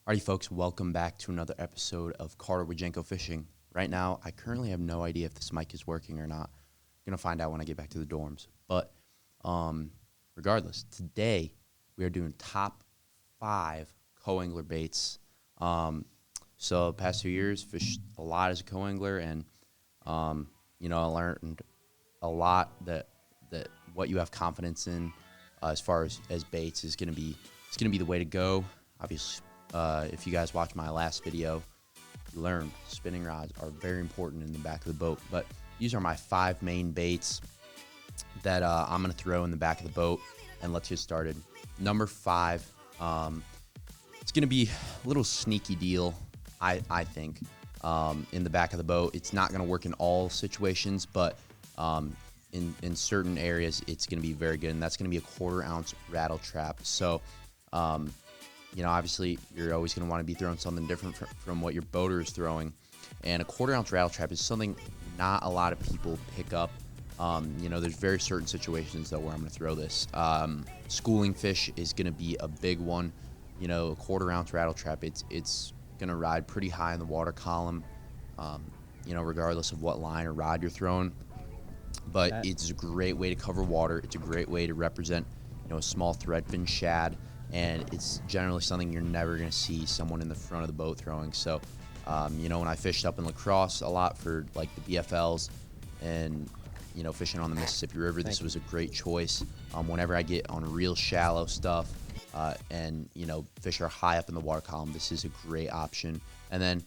Alrighty, folks, welcome back to another episode of Carter Wajenko Fishing. Right now, I currently have no idea if this mic is working or not. I'm going to find out when I get back to the dorms. But regardless, today we are doing top 5 co-angler baits. So the past 2 years, fished a lot as a co-angler, and I learned a lot that what you have confidence in as far as baits is going to be the way to go. Obviously, if you guys watched my last video, you learned spinning rods are very important in the back of the boat. But these are my 5 main baits that I'm going to throw in the back of the boat, and let's get started. Number 5, it's going to be a little sneaky deal, I think, in the back of the boat. It's not going to work in all situations, but in certain areas, it's going to be very good, and that's going to be a 1/4 ounce rattle trap. So, obviously, you're always going to want to be throwing something different from what your boater is throwing. And a 1/4 ounce rattle trap is something not a lot of people pick up. There's very certain situations, though, where I'm going to throw this. Schooling fish is going to be a big one. A 1/4 ounce rattle trap, it's going to ride pretty high in the water column, regardless of what line or rod you're throwing. But it's a great way to cover water. It's a great way to represent, a small threadfin shad. And it's generally something you're never going to see someone in the front of the boat throwing. So, when I fished up in La Crosse a lot for like the BFLs and, fishing on the Mississippi River, this was a great choice. Whenever I get on real shallow stuff and, fish are high up in the water column, this is a great option. And then,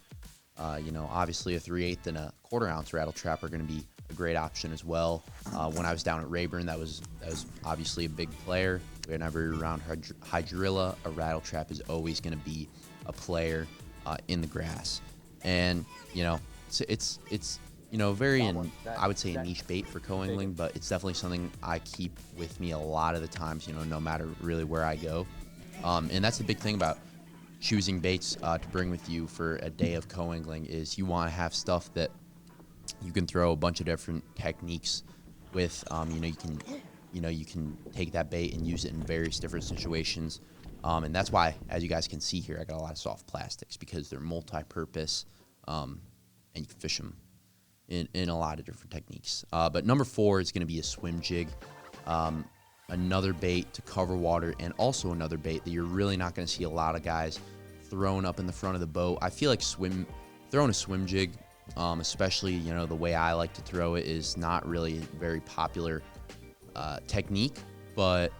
obviously a 3/8 and a 1/4 ounce rattle trap are going to be a great option as well. When I was down at Rayburn, that was obviously a big player. Whenever you're around hydrilla, a rattle trap is always going to be a player in the grass. And it's very I would say a niche bait for co-angling, but it's definitely something I keep with me a lot of the times. No matter really where I go. And that's the big thing about choosing baits to bring with you for a day of co-angling is you want to have stuff that you can throw a bunch of different techniques with. You can take that bait and use it in various different situations. And that's why, as you guys can see here, I got a lot of soft plastics because they're multi-purpose, and you can fish them in a lot of different techniques. But number 4 is going to be a swim jig, another bait to cover water, and also another bait that you're really not going to see a lot of guys throwing up in the front of the boat. I feel like throwing a swim jig, especially, the way I like to throw it, is not really a very popular technique, but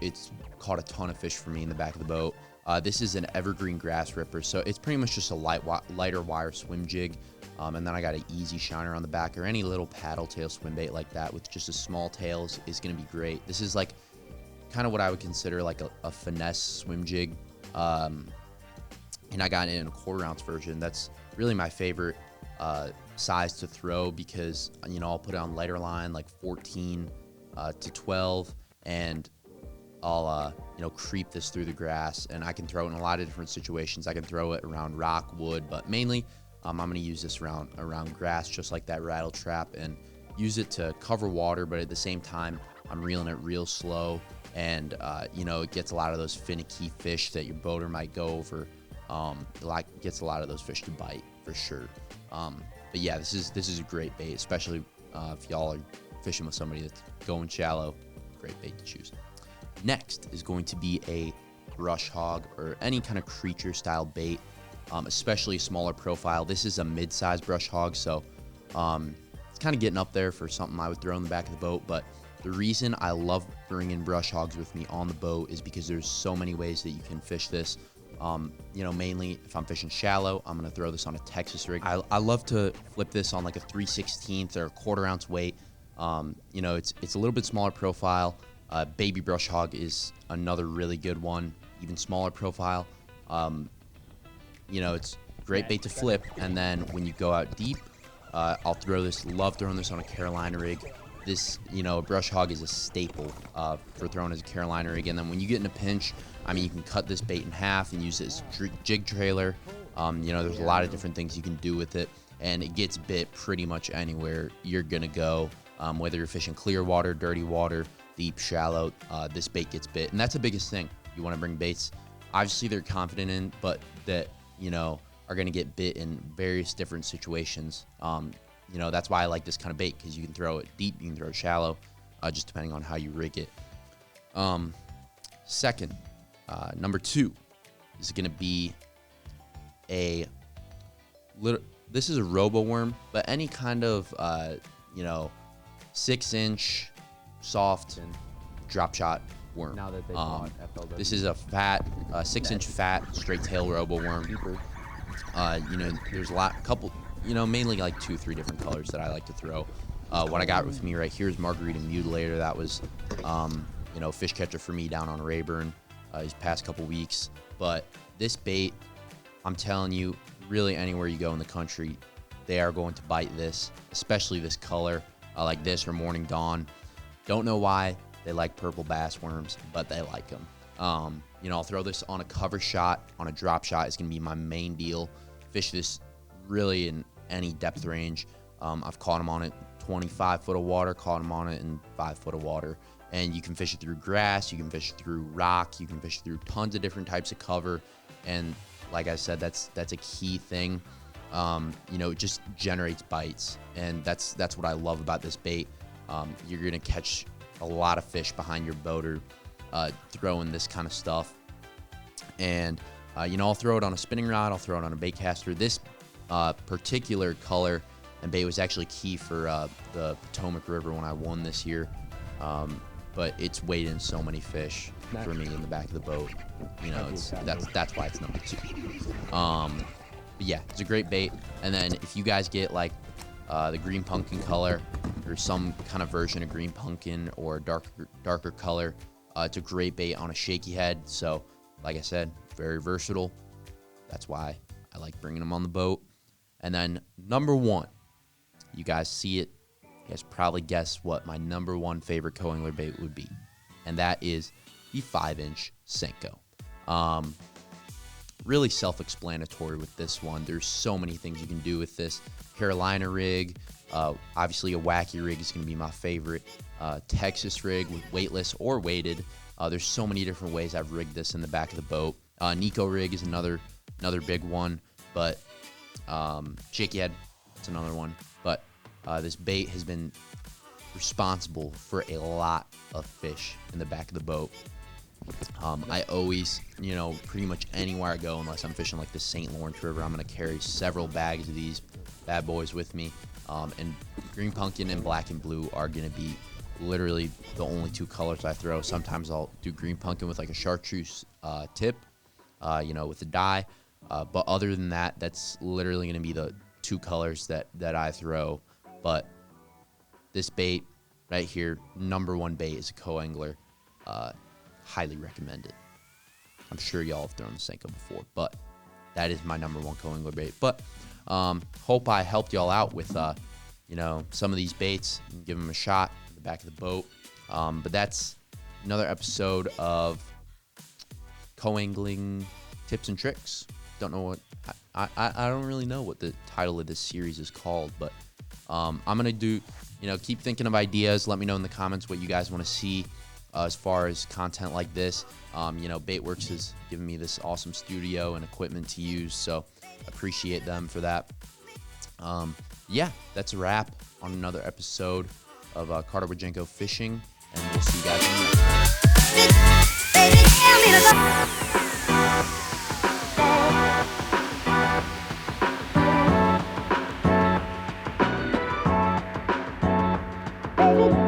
it's caught a ton of fish for me in the back of the boat. This is an evergreen grass ripper, so it's pretty much just a lighter wire swim jig, and then I got an easy shiner on the back, or any little paddle tail swim bait like that with just a small tail is going to be great. This is like kind of what I would consider like a finesse swim jig, and I got it in a 1/4 ounce version. That's really my favorite size to throw because, I'll put it on lighter line, like 14 to 12, and I'll, creep this through the grass, and I can throw it in a lot of different situations. I can throw it around rock, wood, but mainly I'm going to use this around grass, just like that rattle trap, and use it to cover water, but at the same time, I'm reeling it real slow, and, it gets a lot of those finicky fish that your boater might go over. Gets a lot of those fish to bite for sure. But yeah, this is a great bait, especially if y'all are fishing with somebody that's going shallow. Great bait to choose. Next is going to be a brush hog or any kind of creature style bait, especially smaller profile. This is a mid-sized brush hog, so it's kind of getting up there for something I would throw in the back of the boat. But the reason I love bringing brush hogs with me on the boat is because there's so many ways that you can fish this. Mainly if I'm fishing shallow, I'm going to throw this on a Texas rig. I love to flip this on like a 3/16 or a 1/4 ounce weight. It's a little bit smaller profile. Baby brush hog is another really good one, even smaller profile. It's great bait to flip. And then when you go out deep, I'll love throwing this on a Carolina rig. This, a brush hog is a staple for throwing as a Carolina rig. And then when you get in a pinch, you can cut this bait in half and use it as jig trailer. There's a lot of different things you can do with it, and it gets bit pretty much anywhere you're going to go, whether you're fishing clear water, dirty water, deep, shallow, this bait gets bit. And that's the biggest thing. You want to bring baits obviously they're confident in, but that, you know, are going to get bit in various different situations. You know, that's why I like this kind of bait, because you can throw it deep, you can throw it shallow, just depending on how you rig it. Second, number 2 is going to be this is a Robo Worm, but any kind of, you know, 6-inch soft drop shot worm. Now that they bought FLW. This is a fat, 6-inch fat straight tail Robo Worm. You know, there's mainly like 2-3 different colors that I like to throw. What I got with me right here is Margarita Mutilator. That was, you know, fish catcher for me down on Rayburn these past couple weeks. But this bait, I'm telling you, really anywhere you go in the country, they are going to bite this, especially this color, like this or Morning Dawn. Don't know why they like purple bass worms, but they like them. You know, I'll throw this on a cover shot, on a drop shot. It's going to be my main deal. Fish this really in any depth range. I've caught them on it 25 foot of water, caught them on it in 5 foot of water. And you can fish it through grass, you can fish it through rock, you can fish it through tons of different types of cover. And like I said, that's a key thing. You know, it just generates bites, and that's what I love about this bait. You're gonna catch a lot of fish behind your boater throwing this kind of stuff. And you know, I'll throw it on a spinning rod, I'll throw it on a bait caster. This particular color and bait was actually key for the Potomac River when I won this year. But it's weighed in so many fish for me in the back of the boat. You know, that's why it's number 2. But yeah, it's a great bait. And then if you guys get like the green pumpkin color or some kind of version of green pumpkin or darker color, it's a great bait on a shaky head. So like I said, very versatile. That's why I like bringing them on the boat. And then number 1, you guys see it. You guys probably guess what my number 1 favorite co-angler bait would be, and that is the 5-inch Senko. Really self-explanatory with this one. There's so many things you can do with this. Carolina rig, obviously a wacky rig is going to be my favorite. Texas rig with weightless or weighted. There's so many different ways I've rigged this in the back of the boat. Nico rig is another big one, but shaky head, it's another one. But this bait has been responsible for a lot of fish in the back of the boat. I always, you know, pretty much anywhere I go, unless I'm fishing like the St. Lawrence River, I'm going to carry several bags of these bad boys with me. And green pumpkin and black and blue are going to be literally the only 2 colors I throw. Sometimes I'll do green pumpkin with like a chartreuse tip, you know, with a dye. But other than that, that's literally going to be the 2 colors that I throw. But this bait right here, number 1 bait as a co-angler, highly recommend it. I'm sure y'all have thrown the Senko before, but that is my number 1 co-angler bait. But hope I helped y'all out with, you know, some of these baits and give them a shot in the back of the boat. But that's another episode of co-angling tips and tricks. Don't know what I don't really know what the title of this series is called, but I'm gonna do, you know, keep thinking of ideas. Let me know in the comments what you guys want to see as far as content like this. You know, Baitworks has given me this awesome studio and equipment to use, so appreciate them for that. Yeah, that's a wrap on another episode of Carter Wajenko Fishing, and we'll see you guys in the next.